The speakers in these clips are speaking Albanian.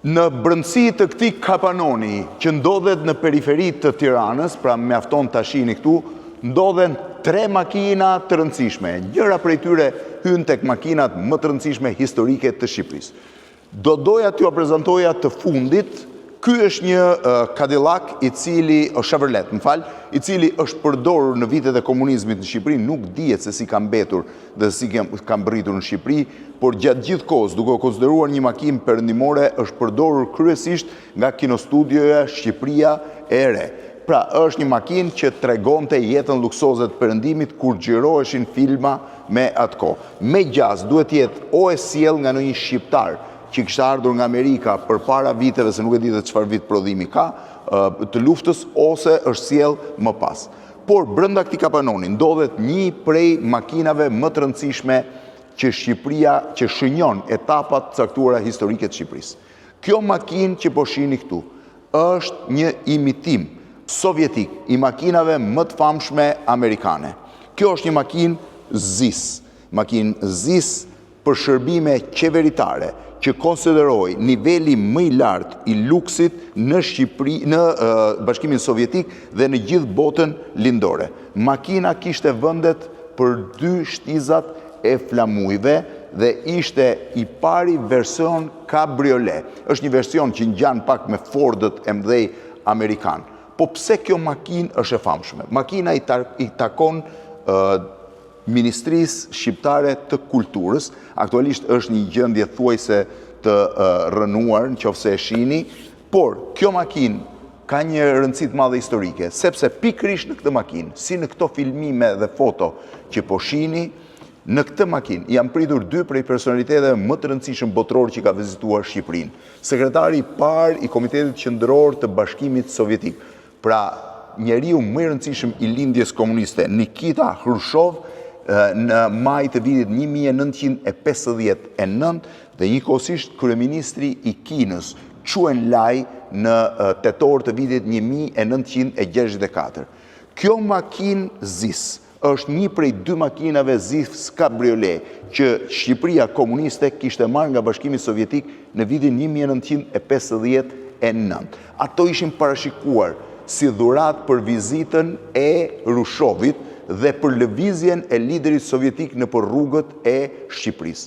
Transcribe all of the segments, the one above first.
Në brëndësi të këtij kapanoni që ndodhet në periferit të Tiranës, pra mjafton ta shihni këtu, ndodhen 3 makina të rëndësishme. Njëra prej tyre hyn tek makinat më të rëndësishme historike të Shqipërisë. Doja t'ju prezentoja të fundit. Ky është një Cadillac Chevrolet, i cili është përdorur në vitet e komunizmit në Shqipëri, nuk dihet se si ka mbetur dhe si ka mbërritur në Shqipëri, por gjatë gjithë kohës, duke konsideruar një makinë perëndimore, është përdorur kryesisht nga kinostudioja Shqipëria e Re. Pra, është një makinë që tregonte jetën luksoze të perëndimit kur xhiroheshin filma me atë kohë. Megjithëse duhet të jetë o e sjell nga një shqiptar që kishte ardhur nga Amerika përpara viteve, se nuk e di dhe çfarë vit prodhimi ka, të luftës, ose është sjell më pas. Por brenda këtij kapanoni ndodhet një prej makinave më të rëndësishme që Shqipëria që shënjon etapat caktuara historike të Shqipërisë. Kjo makinë që po shihni këtu është një imitim sovjetik i makinave më të famshme amerikane. Kjo është një makinë ZIS për shërbime qeveritare, që konsideroi niveli më i lartë i luksit në Shqipëri, në Bashkimin Sovjetik dhe në gjithë botën lindore. Makina kishte vendet për 2 shtizat e flamujve dhe ishte i pari version kabriolet. Është një version që ngjan pak me Fordët e mëdhej amerikan. Po pse kjo makinë është e famshme? Makina i takon Ministrisë Shqiptare të Kulturës. Aktualisht është një gjendje thuajse të rënuar, nëse e shihni, por kjo makinë ka një rëndësi të madhe historike, sepse pikërisht në këtë makinë, si në këto filmime dhe foto që po shihni, në këtë makinë janë pritur 2 prej personaliteteve më të rëndësishëm botror që ka vizituar Shqipërinë. Sekretari i parë i Komitetit Qendror të Bashkimit Sovjetik, pra njeriu më i rëndësishëm i lindjes komuniste, Nikita Khrushchev, në maj të vitit 1959 dhe njëkohësisht kryeministri i Kinës, Chou En-lai, në tetor të vitit 1964. Kjo makinë ZIS është një prej 2 makinave ZIS kabriolet që Shqipëria komuniste kishte marrë nga Bashkimi Sovjetik në vitin 1959. Ato ishin parashikuar si dhuratë për vizitën e Rushhovit dhe për lëvizjen e liderit sovjetik në për rrugët e Shqipërisë.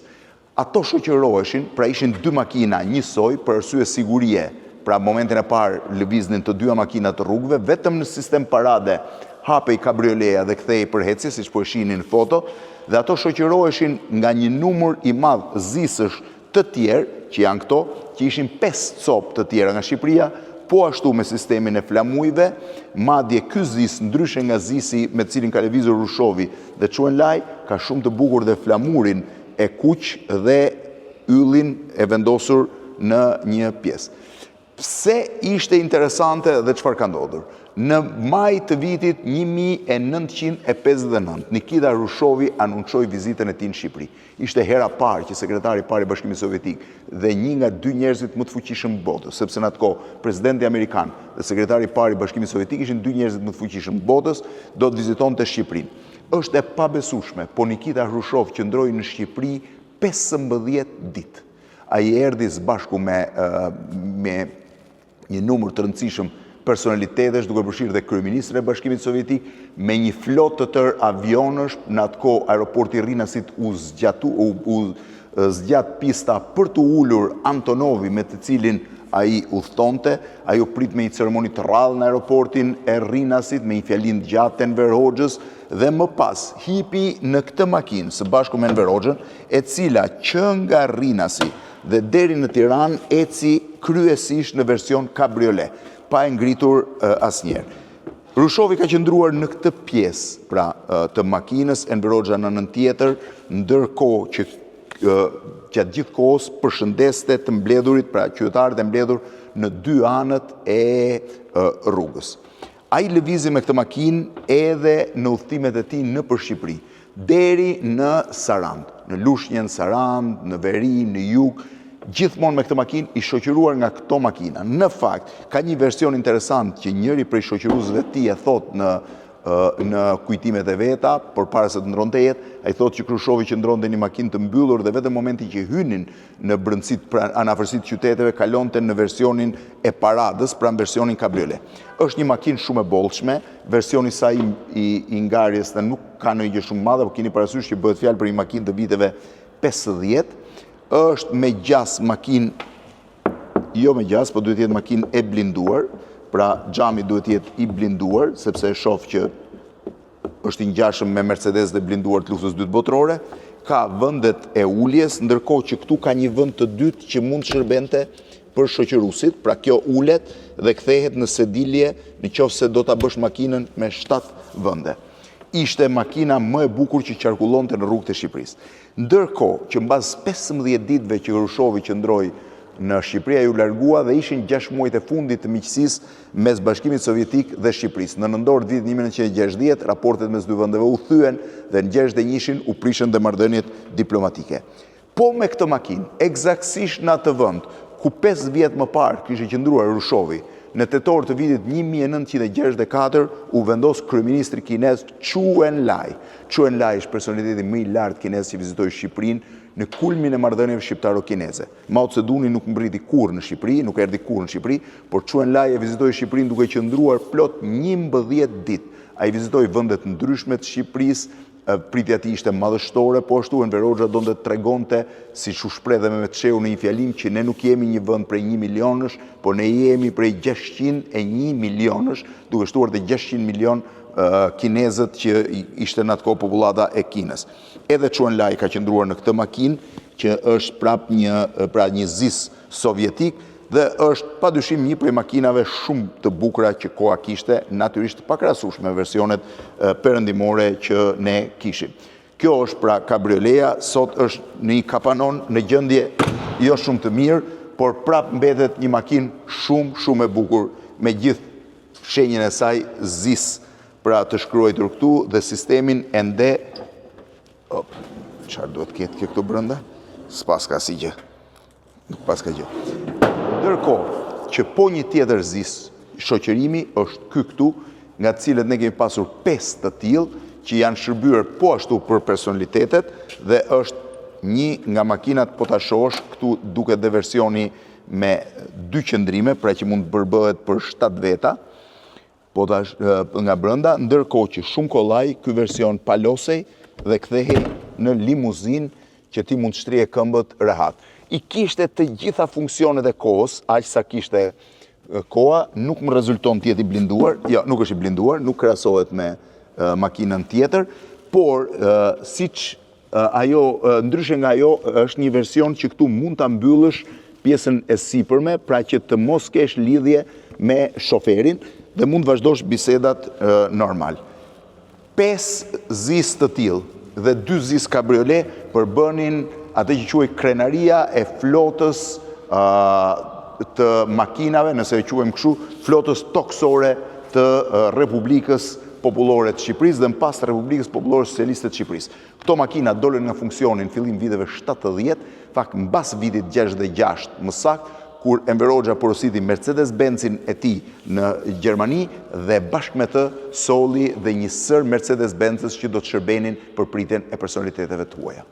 Ato shoqëroheshin, pra ishin 2 makina njësoj për arsye sigurie, pra momentin e parë lëviznin të 2 makina të rrugëve, vetëm në sistem parade hapej kabrioleja dhe kthehej për ecje, siç po e shihni në foto, dhe ato shoqëroheshin nga një numër i madh ZIS-ësh të tjerë, që janë këto, që ishin 5 copë të tjera nga Shqipëria, po ashtu me sistemin e flamujve, madje ky ZIS, ndryshe nga ZIS-i me cilin ka lëvizur Rushhovi dhe Chou En-lai, ka shumë të bukur dhe flamurin e kuq dhe yllin e vendosur në një pjesë. Pse ishte interesante dhe çfarë ka ndodhur? Në maj të vitit 1959, Nikita Khrushchevi anuncioi vizitën e tij në Shqipëri. Ishte hera parë që sekretari i parë i Bashkimit Sovjetik dhe një nga 2 njerëzit më të fuqishëm në botë, sepse në atë kohë presidenti amerikan dhe sekretari i parë i Bashkimit Sovjetik ishin 2 njerëzit më të fuqishëm në botës, do të vizitonte Shqipërinë. Është e pabesueshme, po Nikita Khrushchev qëndroi në Shqipëri 15 ditë. Ai erdhi së bashku me një numër të rëndësishëm personalitetesh, duke përfshirë dhe kryeministrin e Bashkimit Sovjetik, me një flotë të tërë avionësh. Në atë kohë aeroporti Rinasit u zgjat pista për të ulur Antonovi me të cilin ai udhtonte. Ai u prit me një ceremoni të rrallë në aeroportin e Rinasit, me një fjalin të gjatë të Enver Hoxhës, dhe më pas hipi në këtë makinë së bashku me Enver Hoxhën, e cila që nga Rinasi dhe deri në Tiranë eci kryesisht në version kabriolet, pa e ngritur asnjëherë. Khrushchevi ka qëndruar në këtë pjesë, pra të makinës, Enver Hoxha në anën tjetër, ndërkohë që gjatë gjithë kohës përshëndeste të mbledhurit, pra qytetarët e mbledhur në 2 anët e rrugës. Ai lëvizi me këtë makinë edhe në udhëtimet e tij nëpër Shqipëri, deri në Sarand, në Lushnjën, Sarand, në Veri, në Jug, gjithmonë me këtë makinë i shoqëruar nga këto makina. Në fakt, ka një version interesant që njëri prej shoqëruesve të tij e thot në në kujtimet e veta, por para se të ndronte jetë, ai thotë që Krushovi që ndronte një makinë të mbyllur dhe vetëm momenti që hynin në brendësitë pra anafërsitë qyteteve kalonte në versionin e paradës, pra në versionin kabriolet. Është një makinë shumë e bollshme, versioni i saj i ngarjes dhe nuk ka ndonjë gjë shumë madhe, por keni parasysh që bëhet fjalë për një makinë të viteve 50, është me gjas makinë, jo me gjas, por duhet jetë makinë e blinduar. Pra xhami duhet jetë i blinduar, sepse e shoh që është i ngjashëm me Mercedes dhe blinduar të luftës dytë botërore, ka vendet e uljes, ndërkohë që këtu ka një vend të dytë që mund shërbente për shoqërusit, pra kjo ulet dhe kthehet në sedilje nëse do ta bësh makinën me 7 vende. Ishte makina më e bukur që qarkullonte në rrugët e Shqipërisë. Ndërkohë që mbas 15 ditëve që Krushovi qëndroi në Shqipëri, ju largua dhe ishin 6 muajt e fundit të miqësisë mes Bashkimit Sovjetik dhe Shqipërisë. Në nëntor vitin 1960, raportet mes dy vendeve u thyen dhe në 61 u prishën dhe marrëdhëniet diplomatike. Po me këtë makinë, eksaktësisht në atë vend ku 5 vjet më parë kishte qëndruar Krushovi, në tetor të vitit 1964 u vendos kryeministri kinez Chu Enlai. Chu Enlai është personaliteti më i lartë kinez që vizitoi Shqipërinë në kulmin e marrëdhënieve shqiptaro-kineze. Mao Tse-dungi nuk mbriti kurrë në Shqipëri, nuk erdhi kurrë në Shqipëri, por Chu Enlai e vizitoi Shqipërinë duke qëndruar plot 11 ditë. Ai vizitoi vende të ndryshme të Shqipërisë, pritja e tij ishte madhështore, po ashtu Enver Hoxha donte të tregonte, siç u shpreh dhe me Çeu në një fjalim, që ne nuk jemi një vend prej 1 milionësh, por ne jemi prej 601 milionësh, duke shtuar te 600 milion kinezët që ishte në atë kohë popullata e Kinës. Edhe Chu Enlai ka qëndruar në këtë makinë, që është prap një zis sovjetik, dhe është padyshim një prej makinave shumë të bukura që koha kishte, natyrisht pakrahasueshme me versionet perëndimore që ne kishim. Kjo është pra kabrioleja, sot është në një kapanon në gjendje jo shumë të mirë, por prap mbetet një makinë shumë e bukur, me gjithë shenjën e saj zis, pra të shkruar këtu dhe sistemin ende. Çfarë duhet ketë kjo këtu brenda? S'pas ka si gjë. Nuk pas ka gjë. Ndërkohë që po një tjetër zis shoqërimi është ky këtu, nga të cilët ne kemi pasur 5 të tillë që janë shërbyer po ashtu për personalitetet dhe është një nga makinat, po ta shohësh këtu duket dhe versioni me 2 qëndrime, pra që mund të përbëhet për 7 veta, po nga brenda, ndërkohë që shumë kollaj ky version palosej dhe kthehej në limuzinë që ti mund të shtrije këmbët rehat. I kishte të gjitha funksionet e kohës, aq sa kishte koha, nuk më rezulton të jetë i blinduar, jo, nuk është i blinduar, nuk krahasohet me makinën tjetër, por siç ajo, ndryshe nga ajo, është një version që këtu mund ta mbyllësh pjesën e sipërme, pra që të mos kesh lidhje me shoferin dhe mund vazhdosh bisedat normal. 5 zis të tillë dhe 2 zis kabriolet përbënin atë që quaj krenaria e flotës të makinave, nëse e quajmë kështu, flotës toksore të Republikës Popullore të Shqipërisë dhe në pas të Republikës Popullore Socialiste të Shqipërisë. Këto makina dolën nga funksioni në fillim viteve 70, fakt mbas vitit 66 më saktë, kur Enver Hoxha porositi Mercedes-Benzin e tij në Gjermani dhe bashkë me të solli dhe një sër Mercedes-Benzes që do të shërbenin për pritjen e personaliteteve të huaja.